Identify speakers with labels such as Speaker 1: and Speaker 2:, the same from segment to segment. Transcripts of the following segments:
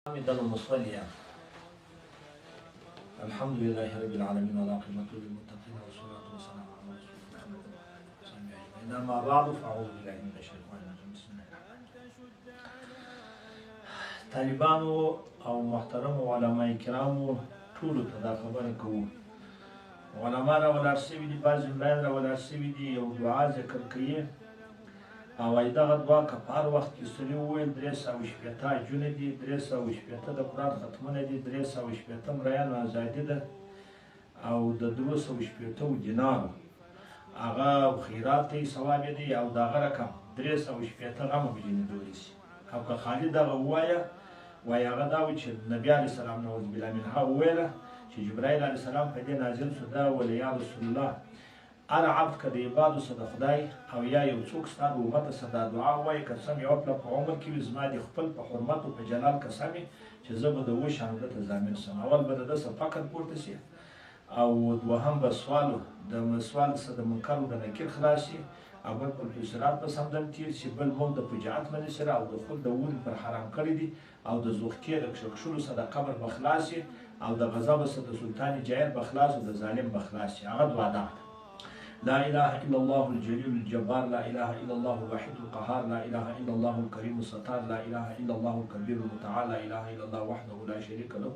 Speaker 1: حمد المصلي الحمد لله رب العالمين والعاقبة للمتقين والصلاة والسلام على رسول الله محمد وصحبه أجمعين. أما بعد فأعوذ بالله من الشيطان الرجيم. بسم الله طالبانو او محترم علماء کرامو ټولو ته دا خبره کوو. علما را ولاړ شوي دي، بعضې ملاین را ولاړ شوي دي، یو دعا ذکر کوي او وایي دغه دعا که په هر وخت کې سړي وویل 360 حجونه دي، 360 د قرآن ختمونه دي، 360 مریانو ازادي ده او د 260 دینارو هغه خیرات ته ثواب دی او د هغه رقم 360 غمه بجنېدلی شي. او که خالي دغه ووایه وایي هغه دا وایي چې نبي علیه السلام نعوذ بالله منها وویله چې جبرائیل علیه السلام په دې نازل شو دا ویل یا رسول الله هر عبد که د عبادو څه د خدای او یا یو څوک ستا د امته څه دا دعا ووایي قسم یې وکړه په عمر کې وي زما د خپل په حرمت او په جلال قسم چې زه به د اوه شانو ده ته ضامن شم. اول به د ده څه فقر پورته شي او دوهم به سوال څه د منکر او د نکیر خلاص شي او بل په صراط په سمدم تیر شي، بل موږ د فجاعت منې سره او د خپل د ورې پر حرام کړی دي او د زوختې د کشکشلو څه د قبر به خلاص شي او د غضب څه د سلطان جایر به خلاص او د ظالم به خلاص شي. هغه دعا ده: لا إله إلا الله الجليل الجبار، لا إله إلا الله الوحيد القهار، لا إله إلا الله الكريم الستار، لا إله إلا الله الكبير المتعال، لا إله إلا الله وحده لا شريك له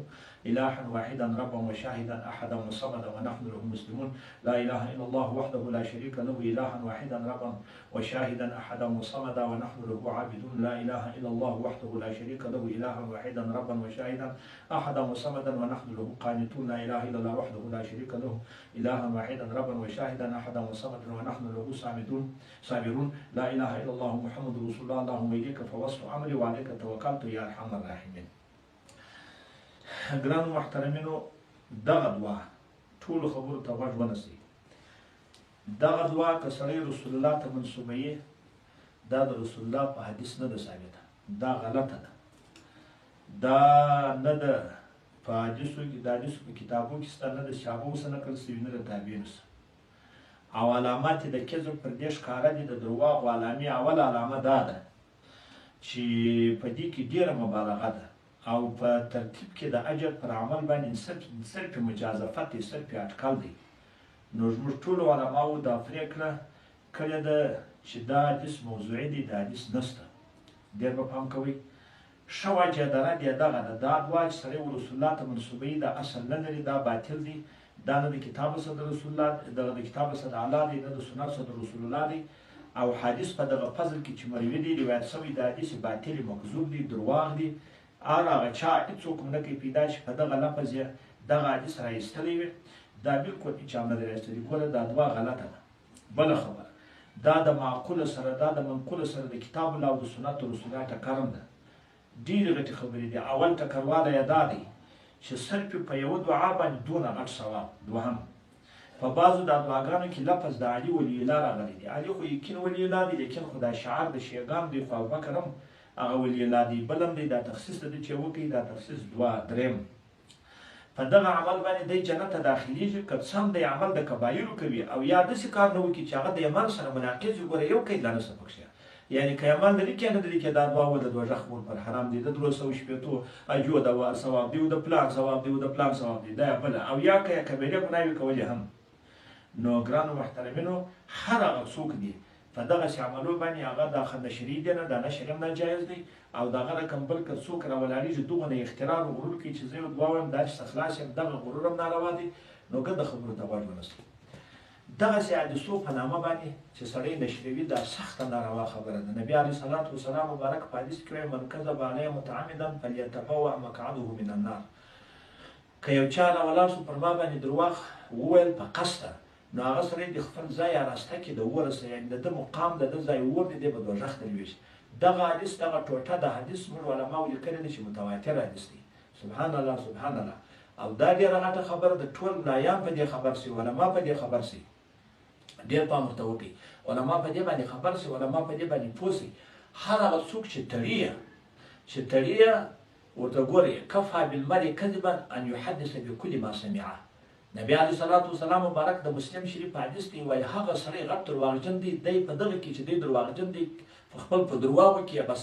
Speaker 1: إلها واحدا ربا وشاهدا أحدا وصمدا ونحن له مسلمون. لا إله إلا الله وحده لا شريك له إلها واحدا ربا وشاهدا أحدا وصمدا ونحن له عابدون. لا إله إلا الله وحده لا شريك له إلها واحدا ربا وشاهدا أحدا وصمدا ونحن له قانتون. لا إله إلا الله وحده لا شريك له إلها واحدا ربا وشاهدا أحدا وصمدا ونحن له صابرون. لا إله إلا الله محمد رسول الله. اللهم إليك فوسط أمري وعليك توكلت يا أرحم الراحمين. ګرانو محترمینو، دغه دعا ټولو خبرو ته غوږ ونیسئ. دغه دعا که سړی رسول الله ته منسوبوي دا د رسول الله په حدیث نه ده ثابته، دا غلطه ده، دا نه ده په حدیثو کې، د حدیثو په کتابو کې شته، نه د صحابو څخه نقل شوي، نه د تابعینو څخه. او علامات د کذب پر دې ښکاره دي. د درواغو علامې اول علامه دا ده چې په دې کې ډېره مبالغه ده او په ترتیب کې د اجر پر عمل باندې صرف مجازفت دی، صرف اټکل دی. نو زموږ ټولو علماو دا پرېکړه کړې ده چې دا حدیث موضوعي دی، دا حدیث نشته. ډېر به پام کوئ. ښه وجه د رد یې دغه ده، دا دعا چې سړی رسول الله ته منسوبوي دا اصل نه لري، دا باطل دی، دا نه د کتاب څخه د رسول الله دغه د کتاب څخه د الله دی، نه د سنت څخه د رسول الله دی. او حدیث په دغه فضل کې چې مروي دی روایت شوی دا حدیث باطل مکذوب دی، درواغ دی. هغه چا هېڅوک هم نه کوي پیدا چې په دغه لفظ یې دغه حدیث راایستلی وي، دا بلکل هېچا هم نه دی راایستلی. ګوره دا دعا غلطه ده. بله خبره دا د معقوله سره، دا د منقوله سره د کتاب الله او د سنت رسول الله ټکرم ده. ډېرې غټې خبرې دي. اول ټکروالی یې دا دی چې صرف په یوه دعا باندې دونه غټ ثواب. دوهم په بعضو د دعاګانو کې لفظ د علي ولی الله راغلی دی. علي خو یقین ولی الله دی، لیکن خو دا شعار د شیګام دی، خو ابوبکر هم هغه ولی الله دی، بل هم دی. دا تخصیص د ده چې وکړي دا تخصیص دوه. درېیم په دغه عمل باندې دی جنت ته داخلیږي که څه هم دی عمل د کبایرو کوي او یا داسې کار نه وکړي چې هغه د ایمان سره مناقض وي. ګوره یو قید لا نشته پکښې، یعنی که ایمان لري که نه لري کې دا دعا د دوزخ اور پر حرام دی، د 360 اجو د ثواب دی، د پلان ثواب دی، د پلان ثواب دی، دا بله. او یا که کبیره ګناه وي کولې هم. نو ګرانو محترمینو، هر هغه څوک دی په دغسې عملو باندې هغه دا نشري دی نه، دا نشر هم ناجایز دی. او د هغه رقم بل که څوک راولاړېږي دغونه اختراع او غرور کوي چې زه یو دعا وایم دا چې خلاص یم، دغه غرور هم ناروا دی. نو که د خبرو ته غوږ ونیسئ. دغسې حدیثو په نامه باندې چې سړی نشروي دا سخته ناروا خبره ده. نبي علیه الصلاة والسلام مبارک په حدیث کې وایي من کذب علی متعمدا فلیتبوأ مقعده من النار. که یو چا راولاړ شو پر ما باندې درواغ وویل په قصده، نو هغه سړی د خپل ځای راسته کې د ورسه، یعنې د ده مقام د ده ځای ور دی، دی به دوزخ ته لویږي. دغه حدیث دغه ټوټه د حدیث موږ علماو لیکلی دی چې متواتر حدیث دی. سبحان الله سبحان الله. او دا ډېره غټه خبره ده. ټول ملایان په دې خبر سي، علما په دې خبر سي. ډېر پام ورته وکړئ. علما په دې باندې خبر سي، علما په دې باندې پوه سي. هر هغه څوک چې تړي ورته ګورئ کفى بالمرء کذبا ان یحدث بكل ما سمعه. نبی علیه الصلاة والسلام مبارک د مسلم شریف په حدیث کې وایي هغه سړی غټ درواغجن دی، دی په دغه کې چې دی درواغجن دی په خپل په درواغو کې بس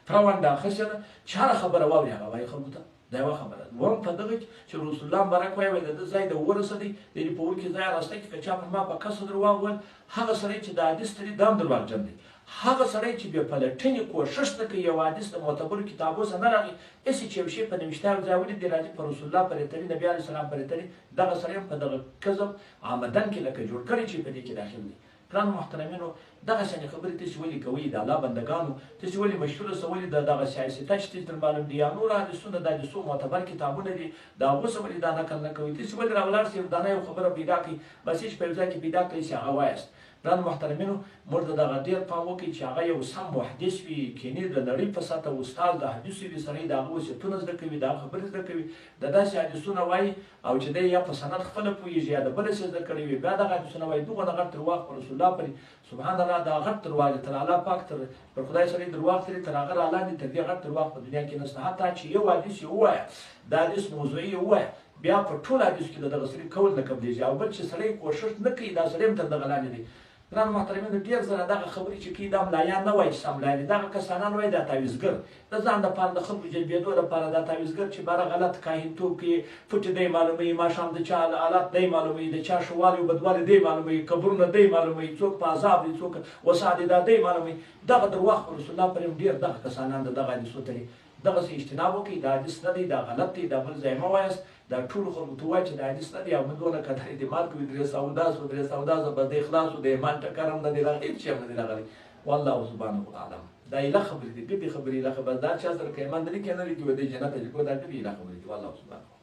Speaker 1: پرونډه اخیستې ده چې هره خبره واوري هغه وایي خلکو ته دا یوه خبره ده. دویم په دغه کې چې رسول الله مبارک وایي د ده ځای د ورسېدی د دې په اور کې ځای راستی کې که چا پر ما په کسه درواغ وویل هغه سړی چې د حدیث تلي دا هم درواغجن دی. هغه سړی چې بې پلټنې کوښښ نه کوي یو حدیث د معتبرو کتابو څخه نه راغی هسې چې یو شی په نوشتیاو ځای ولیدي راځي په رسول الله پرې تلي نبي علیه السلام پرې تلي دغه سړی هم په دغه کذب عمدن کې لکه جوړ کړی چې په دې کې داخل دی. ګرانو محترمینو دغسې خبرې تاسې ولې کوئ د الله بندګانو تاسې ولې مشهوره څه ولې د دغه سیاستچ تاسې در معلوم دي یا نور حدیثونه د حدیثو معتبر کتابونه دي د هغو څه ولې دا نقل نه کوئ تاسې ولې راولاړ سئ دانه یو خبره پیدا کړئ بس هېڅ په یو ځای کې پیدا کړئ چې هغه وایاست. ګرانو محترمینو موږ د دغه ډېر پام وکړئ چې هغه یو سم محدث وي کینې د نړۍ په سطحه استاد د حدیثو وي سړی د هغه وصیتونه زده کوي د هغه خبرې زده کوي د داسې حدیثونه وایي او چې دی یا په سند خپله پوهېږي یا د بله څه زده کړی وي بیا دغه حدیثونه وایي دغه غټ درواغ په رسول الله پرې سبحان الله دا غټ درواغ دی تر الله پاک تر پر خدای سړی درواغ ترې تر هغه رالاندې تر دې غټ درواغ په دنیا کې نشته. حتی چې یو حدیث یې ووایه دا حدیث موضوعي یې ووایه بیا په ټول حدیث کې د دغه سړي کول نه قبلېږي او بل چې سړی کوښښ نه کوي دا سړی هم تر دغه لاندې دی. ګرانو محترمینو ډېر ځله دغه خبرې چې کوي دا ملایان نه وایي چې سم ملایان دي دغه کسانان وایي دا تعویزګر د ځان دپاره د خلکو جلبېدو دپاره دا تعویزګر چې باره غلط کاهنتوب کوي پټې دی معلوموي ماښام د چا حالات دی معلوموي د چا ښه والی او بدوالی دی معلوموي قبرونه دی معلوموي څوک په عذاب دی څوک وسع دی دا دی معلوموي دغه درواغ په رسول الله پرې ډېر دغه کسانان د دغه حدیثو تلي دغسې اجتناب وکړئ دا حدیث نه دی دا غلط دی دا بل ځای مه وایاست دا ټولو خلکو ته وایي چې دا حدیث نه دی او موږ دونه کتر اعتماد کوي درې سودا به د اخلاص او د ایمان ټکر هم نه دی راغلی هېڅ شی هم نه دی راغلی والله سبحانه اعلم. دا ایله خبرې دي ګډې خبرې ایله خبر دا چا سره که ایمان نه لري که نه لري چې ودې جنت ته چې کو دا ټولې ایله خبرې دي والله سبحانه